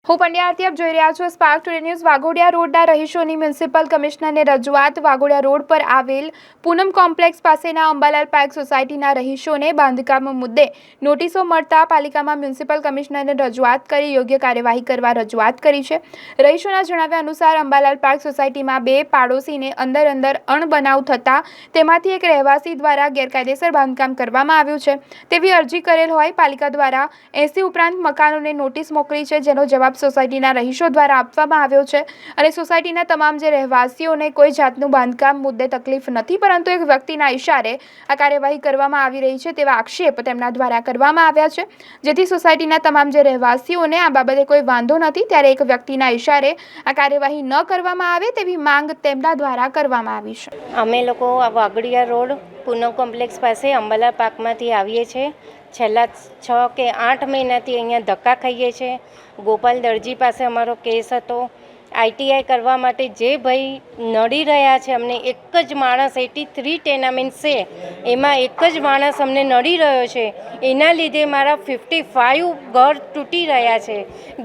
હું પંડ્યા આરતી આપ જોઈ રહ્યા છો સ્પાર્ક ટુડે ન્યૂઝ। વાઘોડિયા રોડના રહીશોની મ્યુનિસિપલ કમિશનરને રજૂઆત। વાઘોડિયા રોડ પર આવેલ પૂનમ કોમ્પ્લેક્સ પાસેના અંબાલાલ પાર્ક સોસાયટીના રહીશોને બાંધકામ મુદ્દે નોટિસો મળતા પાલિકામાં મ્યુનિસિપલ કમિશનરને રજૂઆત કરી યોગ્ય કાર્યવાહી કરવા રજૂઆત કરી છે। રહીશોના જણાવ્યા અનુસાર અંબાલાલ પાર્ક સોસાયટીમાં બે પાડોશીને અંદર અણબનાવ થતા તેમાંથી એક રહેવાસી દ્વારા ગેરકાયદેસર બાંધકામ કરવામાં આવ્યું છે તેવી અરજી કરેલ હોય પાલિકા દ્વારા 80 ઉપરાંત મકાનોને નોટિસ મોકલી છે, જેનો જવાબ સોસાયટીના રહીશો દ્વારા આપવામાં આવ્યો છે અને સોસાયટીના તમામ જે રહેવાસીઓને કોઈ જાતનું બાંધકામ મુદ્દે તકલીફ નથી, પરંતુ એક વ્યક્તિના ઇશારે આ કાર્યવાહી કરવામાં આવી રહી છે તેવા આક્ષેપ તેમના દ્વારા કરવામાં આવ્યા છે, જેથી સોસાયટીના તમામ જે રહેવાસીઓને આ બાબતે કોઈ વાંધો નથી, ત્યારે એક વ્યક્તિના ઇશારે આ કાર્યવાહી ન કરવામાં આવે તેવી માંગ તેમના દ્વારા કરવામાં આવી છે। અમે લોકો વાઘોડિયા રોડ પૂનમ કોમ્પ્લેક્સ પાસે અંબાલાલ પાર્કમાંથી આવીએ છીએ। છેલ્લા 6 કે 8 મહિનાથી અહીંયા ધક્કા ખાઈએ છીએ। ગોપાલ દરજી પાસે અમારો કેસ હતો। આઈટીઆઈ કરવા માટે જે ભાઈ નડી રહ્યા છે, અમને એક જ માણસ 83 ટેનામેન્ટ છે, એમાં એક જ માણસ અમને નડી રહ્યો છે, એના લીધે મારા 55 ઘર તૂટી રહ્યા છે,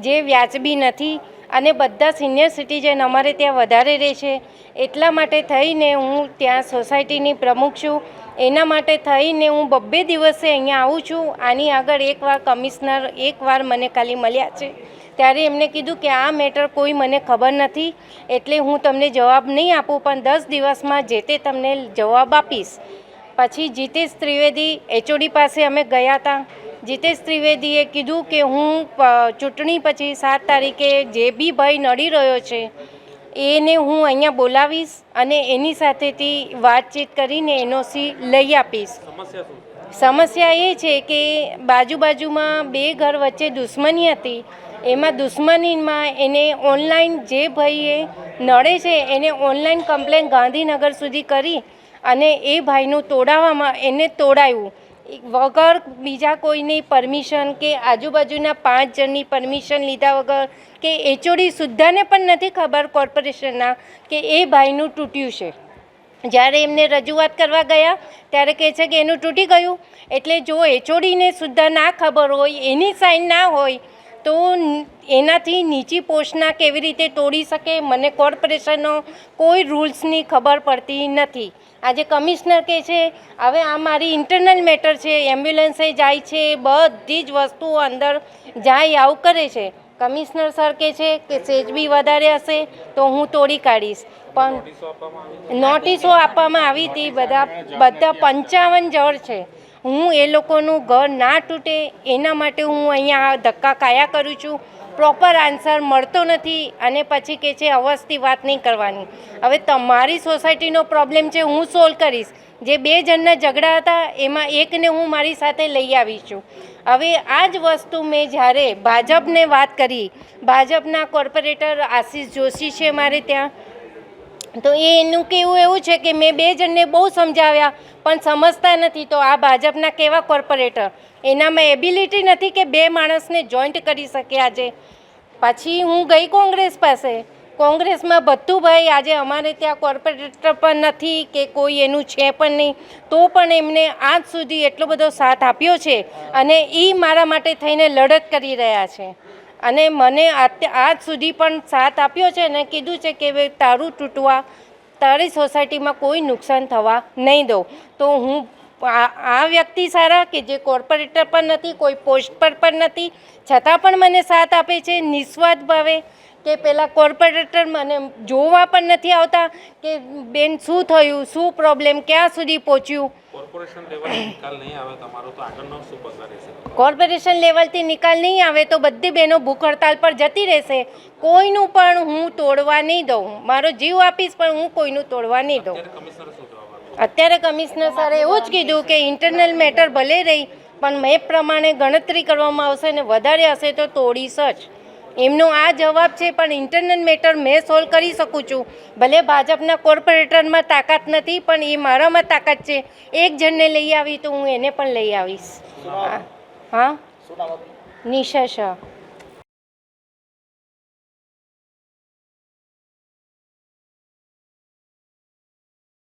જે વ્યાજબી નથી અને બધા સિનિયર સિટીઝન અમારે ત્યાં વધારે રહે છે। એટલા માટે થઈને હું ત્યાં સોસાયટીની પ્રમુખ છું। એના માટે થઈને હું 2 દિવસે અહીંયા આવું છું। આની આગળ એકવાર કમિશનર એકવાર મને ખાલી મળ્યા છે, ત્યારે એમને કીધું કે આ મેટર કોઈ મને ખબર નથી, એટલે હું તમને જવાબ નહીં આપું, પણ 10 દિવસમાં જે તે તમને જવાબ આપીશ। પછી જીતેશ ત્રિવેદી એચઓડી પાસે અમે ગયા હતા। જીતેશ ત્રિવેદીએ કીધું કે હું ચૂંટણી પછી 7 તારીખે જે બી ભાઈ નડી રહ્યો છે એને હું અહીંયા બોલાવીશ અને એની સાથેથી વાતચીત કરીને એનઓસી લઈ આપીશ। સમસ્યા એ છે કે બાજુમાં 2 ઘર વચ્ચે દુશ્મની હતી, એમાં દુશ્મનીમાં એને ઓનલાઈન જે ભાઈએ નડે છે એને ઓનલાઈન કમ્પ્લેન ગાંધીનગર સુધી કરી અને એ ભાઈનું તોડાવવામાં એને તોડાવ્યું વગર બીજા કોઈની પરમિશન કે આજુબાજુના 5 જણની પરમિશન લીધા વગર, કે એચઓડી સુદ્ધાને પણ નથી ખબર કોર્પોરેશનના કે એ ભાઈનું તૂટ્યું છે। જ્યારે એમને રજૂઆત કરવા ગયા ત્યારે કહે છે કે એનું તૂટી ગયું, એટલે જો એચઓડીને સુદ્ધા ના ખબર હોય, એની સાઇન ના હોય તો એનાથી નીચી પોસ્ટના કેવી રીતે તોડી શકે? મને કોર્પોરેશનનો કોઈ રૂલ્સની ખબર પડતી નથી। આજે કમિશનર કહે છે હવે આ મારી ઇન્ટરનલ મેટર છે, એમ્બ્યુલન્સે જાય છે, બધી જ વસ્તુઓ અંદર જાય આવું કરે છે। કમિશનર સર કહે છે કે સેજ બી વધારે હશે તો હું તોડી કાઢીશ, પણ નોટિસો આપવામાં આવી હતી, બધા 55 જણ છે। હું એ લોકોનું ઘર ના તૂટે એના માટે હું અહીંયા ધક્કા ખાયા કરું છું, પ્રોપર આન્સર મળતો નથી અને પછી કહે છે અવસથી વાત નહીં કરવાની। હવે તમારી સોસાયટીનો પ્રોબ્લેમ છે, હું સોલ્વ કરીશ। જે 2 જણના ઝઘડા હતા એમાં એકને હું મારી સાથે લઈ આવી છું। હવે આ જ વસ્તુ મેં જ્યારે ભાજપને વાત કરી, ભાજપના કોર્પોરેટર આશીષ જોશી છે મારે ત્યાં, તો એનું કહેવું એવું છે કે મેં 2 જણને બહુ સમજાવ્યા પણ સમજતા નથી, તો આ ભાજપના કેવા કોર્પોરેટર, એનામાં એબિલિટી નથી કે 2 માણસને જોઈન્ટ કરી શકે। આજે પછી હું ગઈ કોંગ્રેસ પાસે, કોંગ્રેસમાં બધું ભાઈ આજે અમારે ત્યાં કોર્પોરેટર પણ નથી કે કોઈ એનું છે પણ નહીં, તો પણ એમને આજ સુધી એટલો બધો સાથ આપ્યો છે અને એ મારા માટે થઈને લડત કરી રહ્યા છે અને મને આજ સુધી પણ સાથ આપ્યો છે અને કીધું છે કે તારું તૂટવા, તારી સોસાયટીમાં કોઈ નુકસાન થવા નહીં દઉં। તો હું આ વ્યક્તિ સારા કે જે કોર્પોરેટર પણ નથી, કોઈ પોસ્ટ પર પણ નથી, છતાં પણ મને સાથ આપે છે નિસ્વાર્થ ભાવે, કે પેલા કોર્પોરેટર મને જોવા પણ નથી આવતા કે બેન શું થયું, શું પ્રોબ્લેમ, ક્યાં સુધી પહોંચ્યું। કોર્પોરેશન લેવલથી નિકાલ નહીં આવે તો બધી બહેનો ભૂખ હડતાલ પર જતી રહેશે। કોઈનું પણ હું તોડવા નહીં દઉં, મારો જીવ આપીશ પણ હું કોઈનું તોડવા નહીં દઉં। અત્યારે કમિશનર સરે એવું જ કીધું કે ઇન્ટરનલ મેટર ભલે રહી પણ મેં પ્રમાણે ગણતરી કરવામાં આવશે ને વધારે હશે તો તોડીશ જ। એમનો આ જવાબ છે, પણ ઇન્ટરનલ મેટર મેં સોલ્વ કરી શકું છું। ભલે ભાજપના કોર્પોરેટરમાં તાકાત નથી પણ એ મારામાં તાકાત છે। એક જણને લઈ આવી તો હું એને પણ લઈ આવીશ। હા, નિશા શાહ।